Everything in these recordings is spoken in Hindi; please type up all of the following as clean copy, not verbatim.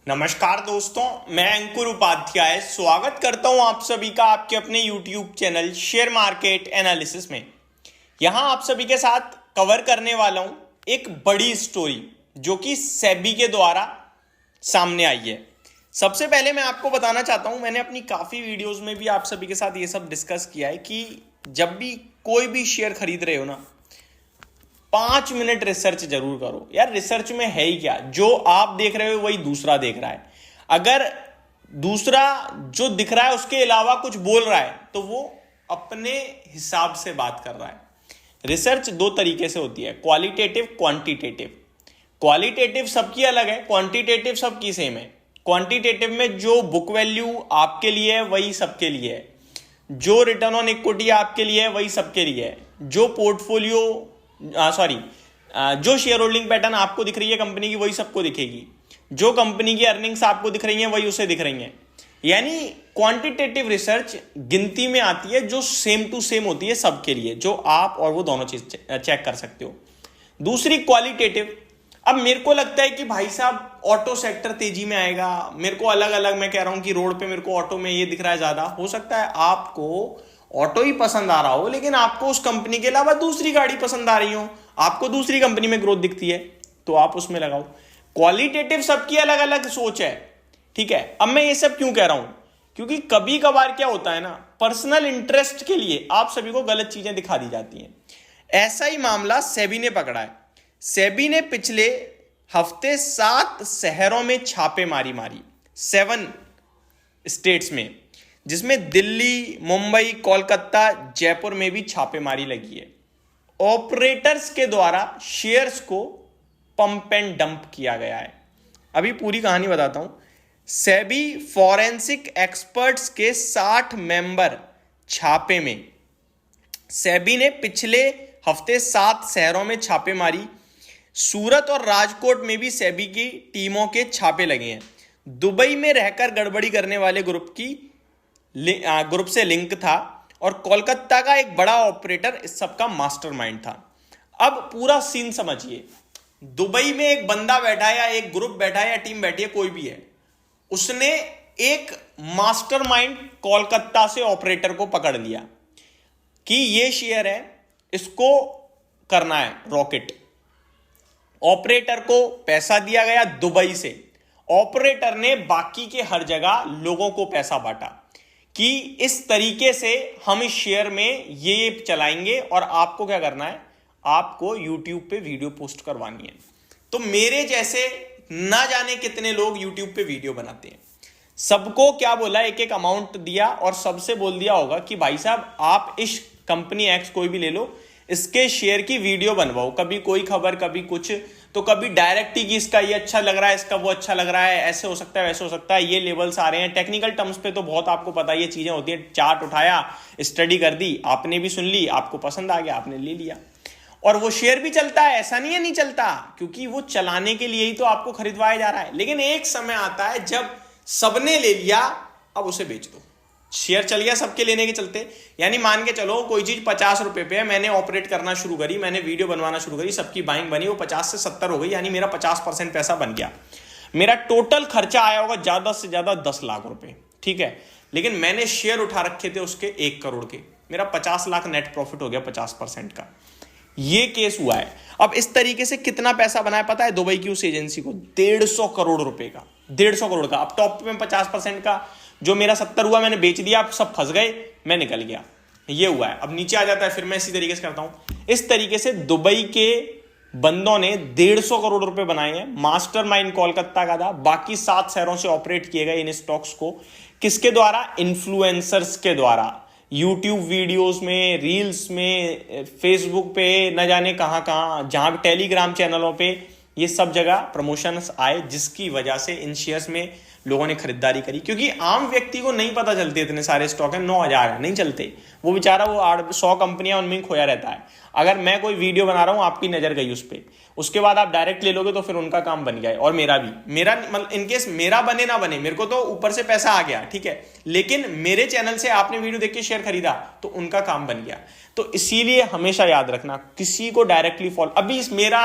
नमस्कार दोस्तों, मैं अंकुर उपाध्याय स्वागत करता हूं आप सभी का आपके अपने YouTube channel share market analysis में। यहां आप सभी के साथ कवर करने वाला हूं एक बड़ी स्टोरी जो कि सेबी के द्वारा सामने आई है। सबसे पहले मैं आपको बताना चाहता हूं, मैंने अपनी काफ़ी वीडियोस में भी आप सभी के साथ ये सब डिस्कस किया है कि जब भी कोई भी शेयर खरीद रहे हो ना, 5 मिनट रिसर्च जरूर करो। यार रिसर्च में है ही क्या, जो आप देख रहे हो वही दूसरा देख रहा है। अगर दूसरा जो दिख रहा है उसके अलावा कुछ बोल रहा है तो वो अपने हिसाब से बात कर रहा है। रिसर्च दो तरीके से होती है, क्वालिटेटिव, क्वांटिटेटिव। क्वालिटेटिव सबकी अलग है, क्वांटिटेटिव सबकी सेम है। क्वांटिटेटिव में जो बुक वैल्यू आपके लिए है वही सबके लिए है, जो रिटर्न ऑन इक्विटी आपके लिए है वही सबके लिए है, जो पोर्टफोलियो जो शेयर होल्डिंग पैटर्न आपको दिख रही है कंपनी की वही सबको दिखेगी, जो कंपनी की अर्निंग्स आपको दिख रही हैं वही उसे दिख रही हैं। यानी क्वांटिटेटिव रिसर्च गिनती में आती है जो सेम टू सेम होती है सबके लिए, जो आप और वो दोनों चीज चेक कर सकते हो। दूसरी क्वालिटेटिव, अब मेरे को लगता है कि भाई साहब ऑटो सेक्टर तेजी में आएगा, मेरे को अलग अलग, मैं कह रहा हूं कि रोड पे मेरे को ऑटो में ये दिख रहा है ज्यादा, हो सकता है आपको ऑटो ही पसंद आ रहा हो लेकिन आपको उस कंपनी के अलावा दूसरी गाड़ी पसंद आ रही हो, आपको दूसरी कंपनी में ग्रोथ दिखती है तो आप उसमें लगाओ। क्वालिटेटिव सबकी अलग अलग सोच है, ठीक है। अब मैं ये सब क्यों कह रहा हूं, क्योंकि कभी कभार क्या होता है ना, पर्सनल इंटरेस्ट के लिए आप सभी को गलत चीजें दिखा दी जाती हैं। ऐसा ही मामला सेबी ने पकड़ा है। सेबी ने पिछले हफ्ते 7 शहरों में छापेमारी मारी, 7 स्टेट्स में, जिसमें दिल्ली, मुंबई, कोलकाता, जयपुर में भी छापेमारी लगी है। ऑपरेटर्स के द्वारा शेयर्स को पंप एंड डंप किया गया है। अभी पूरी कहानी बताता हूं। सेबी फॉरेंसिक एक्सपर्ट्स के 60 मेंबर छापे में, सेबी ने पिछले हफ्ते 7 शहरों में छापे मारी। सूरत और राजकोट में भी सेबी की टीमों के छापे लगे हैं। दुबई में रहकर गड़बड़ी करने वाले ग्रुप से लिंक था और कोलकाता का एक बड़ा ऑपरेटर इस सब का मास्टरमाइंड था। अब पूरा सीन समझिए। दुबई में एक बंदा बैठा है या एक ग्रुप बैठा है या टीम बैठी है, कोई भी है, उसने एक मास्टरमाइंड कोलकाता से ऑपरेटर को पकड़ लिया कि ये शेयर है, इसको करना है रॉकेट। ऑपरेटर को पैसा दिया गया दुबई से, ऑपरेटर ने बाकी के हर जगह लोगों को पैसा बांटा कि इस तरीके से हम इस शेयर में ये चलाएंगे और आपको क्या करना है, आपको YouTube पे वीडियो पोस्ट करवानी है। तो मेरे जैसे ना जाने कितने लोग YouTube पे वीडियो बनाते हैं, सबको क्या बोला, एक एक अमाउंट दिया और सबसे बोल दिया होगा कि भाई साहब आप इस कंपनी एक्स कोई भी ले लो, इसके शेयर की वीडियो बनवाओ। कभी कोई खबर, कभी कुछ, तो कभी डायरेक्ट ही कि इसका ये अच्छा लग रहा है, इसका वो अच्छा लग रहा है, ऐसे हो सकता है, वैसे हो सकता है, ये लेवल्स आ रहे हैं। टेक्निकल टर्म्स पे तो बहुत आपको पता है ये चीजें होती हैं। चार्ट उठाया, स्टडी कर दी, आपने भी सुन ली, आपको पसंद आ गया, आपने ले लिया और वो शेयर भी चलता है। ऐसा नहीं है नहीं चलता, क्योंकि वो चलाने के लिए ही तो आपको खरीदवाया जा रहा है। लेकिन एक समय आता है जब सबने ले लिया, अब उसे बेच दो। शेयर चल गया सबके लेने के चलते। यानी मान के चलो कोई चीज 50 रुपए पे है, मैंने ऑपरेट करना शुरू करी, मैंने वीडियो बनवाना शुरू करी, सबकी बाइंग बनी, वो 50 से 70 हो गई, यानी मेरा 50% पैसा बन गया। मेरा टोटल खर्चा आया होगा ज्यादा से ज्यादा 10 लाख रुपए, ठीक है। लेकिन मैंने शेयर उठा रखे थे उसके 1 करोड़ के, मेरा 50 लाख नेट प्रॉफिट हो गया 50% का। ये केस हुआ है। अब इस तरीके से कितना पैसा बनाया पता है दुबई की उस एजेंसी को? 150 करोड़ रुपए का, 150 करोड़ का। अब टॉप में 50% का जो मेरा 70 हुआ मैंने बेच दिया, अब सब फंस गए, मैं निकल गया, ये हुआ है। अब नीचे आ जाता है, फिर मैं इसी तरीके से करता हूं। इस तरीके से दुबई के बंदों ने 150 करोड़ रुपए बनाए हैं। मास्टरमाइंड कोलकाता का था, बाकी 7 शहरों से ऑपरेट किए गए इन स्टॉक्स को। किसके द्वारा? इन्फ्लुएंसर्स के द्वारा। यूट्यूब वीडियोस में, रील्स में, फेसबुक पे, न जाने कहां कहां, जहां टेलीग्राम चैनलों पे, ये सब जगह प्रमोशंस आए, जिसकी वजह से इन शेयर्स में लोगों ने खरीदारी करी। क्योंकि आम व्यक्ति को नहीं पता चलते इतने सारे स्टॉक हैं, 9000 है, नहीं चलते। वो बेचारा वो 100 कंपनियां उनमें खोया रहता है। अगर मैं कोई वीडियो बना रहा हूं, आपकी नजर गई उस पर, उसके बाद आप डायरेक्ट ले लोगे तो फिर उनका काम बन गया। और मेरा भी, मेरा मतलब इनकेस मेरा बने ना बने, मेरे को तो ऊपर से पैसा आ गया, ठीक है, लेकिन मेरे चैनल से आपने वीडियो देख के शेयर खरीदा तो उनका काम बन गया। तो इसीलिए हमेशा याद रखना, किसी को डायरेक्टली फॉलो, अभी मेरा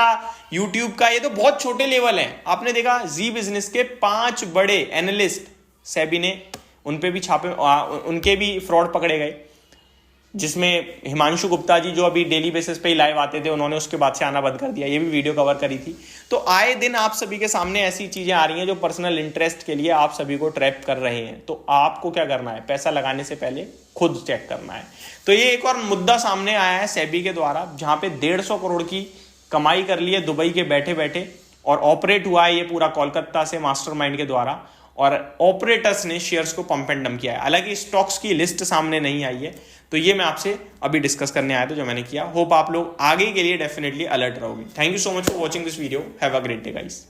यूट्यूब का, ये तो बहुत छोटे लेवल हैं। आपने देखा जी बिजनेस के 5 बड़े एनालिस्ट सेबी ने उन पे भी छापे, उनके भी फ्रॉड पकड़े गए, जिसमें हिमांशु गुप्ता जी जो अभी डेली बेसिस पे ही लाइव आते थे, उन्होंने उसके बाद से आना बंद कर दिया। ये भी वीडियो कवर करी थी। तो आए दिन आप सभी के सामने ऐसी चीजें आ रही हैं जो पर्सनल इंटरेस्ट के लिए आप सभी को ट्रैप कर रहे हैं। तो आपको क्या करना है, पैसा लगाने से पहले खुद चेक करना है। तो ये एक और मुद्दा सामने आया है सेबी के द्वारा, जहां पे 150 करोड़ की कमाई कर ली है दुबई के बैठे बैठे, और ऑपरेट हुआ है ये पूरा कोलकाता से मास्टरमाइंड के द्वारा, और ऑपरेटर्स ने शेयर्स को पंप एंड डंप किया है। हालांकि स्टॉक्स की लिस्ट सामने नहीं आई है, तो ये मैं आपसे अभी डिस्कस करने आया था जो मैंने किया। होप आप लोग आगे के लिए डेफिनेटली अलर्ट रहोगे। Thank you so much for watching this video. Have a great day guys.